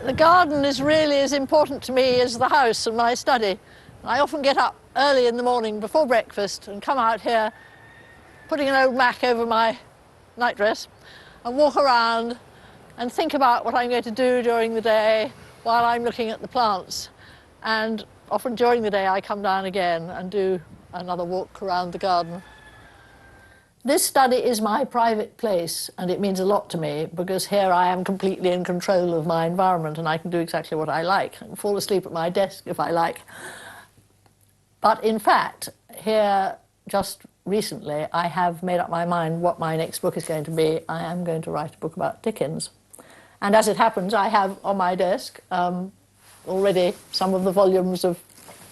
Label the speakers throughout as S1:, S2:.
S1: The garden is really as important to me as the house and my study. I often get up early in the morning before breakfast and come out here, putting an old Mac over my nightdress, and walk around and think about what I'm going to do during the day while I'm looking at the plants. And often during the day I come down again and do another walk around the garden. This study is my private place, and it means a lot to me because here I am completely in control of my environment and I can do exactly what I like. I can fall asleep at my desk if I like. But in fact, here just recently I have made up my mind what my next book is going to be. I am going to write a book about Dickens. And as it happens, I have on my desk already some of the volumes of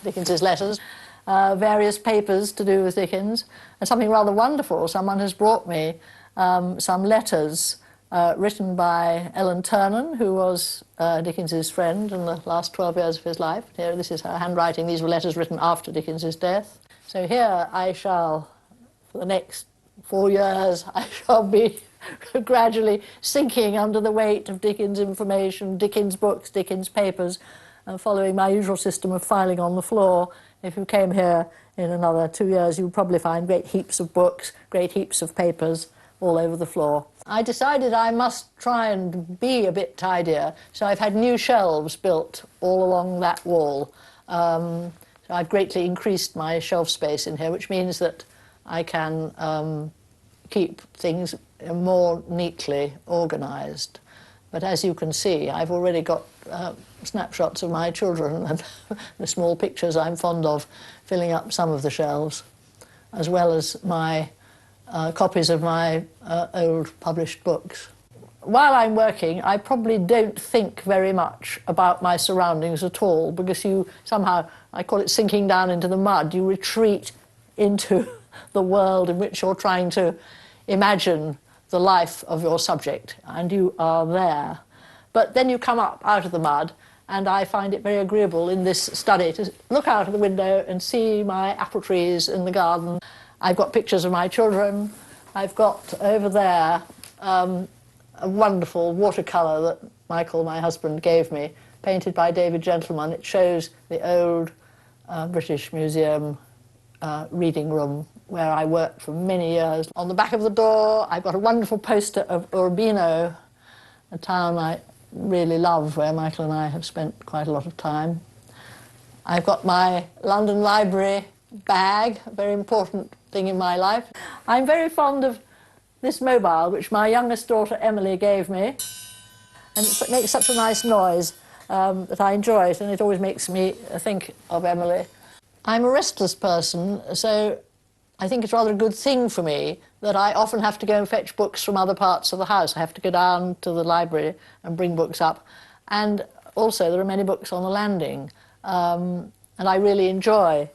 S1: Dickens's letters, various papers to do with Dickens, and something rather wonderful. Someone has brought me some letters written by Ellen Ternan, who was Dickens's friend in the last 12 years of his life. Here, this is her handwriting. These were letters written after Dickens's death. So here I shall, for the next 4 years, I shall be gradually sinking under the weight of Dickens information, Dickens books, Dickens papers, and following my usual system of filing on the floor. If you came here in another 2 years, you would probably find great heaps of books, great heaps of papers all over the floor. I decided I must try and be a bit tidier, so I've had new shelves built all along that wall. So I've greatly increased my shelf space in here, which means that I can keep things more neatly organised. But as you can see, I've already got snapshots of my children and the small pictures I'm fond of filling up some of the shelves, as well as my copies of my old published books. While I'm working, I probably don't think very much about my surroundings at all, because you somehow, I call it sinking down into the mud, you retreat into the world in which you're trying to imagine the life of your subject, and you are there. But then you come up out of the mud, and I find it very agreeable in this study to look out of the window and see my apple trees in the garden. I've got pictures of my children. I've got over there a wonderful watercolour that Michael, my husband, gave me, painted by David Gentleman. It shows the old British Museum reading room where I worked for many years. On the back of the door, I've got a wonderful poster of Urbino, a town I really love, where Michael and I have spent quite a lot of time. I've got my London Library bag, a very important thing in my life. I'm very fond of this mobile, which my youngest daughter Emily gave me, and it makes such a nice noise that I enjoy it, and it always makes me think of Emily. I'm a restless person, so I think it's rather a good thing for me that I often have to go and fetch books from other parts of the house. I have to go down to the library and bring books up. And also there are many books on the landing. And I really enjoy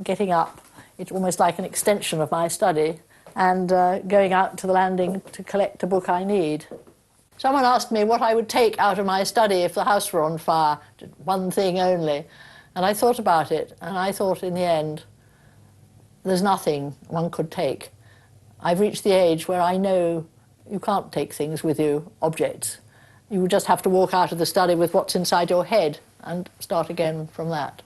S1: getting up. It's almost like an extension of my study, and going out to the landing to collect a book I need. Someone asked me what I would take out of my study if the house were on fire, one thing only. And I thought about it, and I thought in the end, there's nothing one could take. I've reached the age where I know you can't take things with you, objects. You just have to walk out of the study with what's inside your head and start again from that.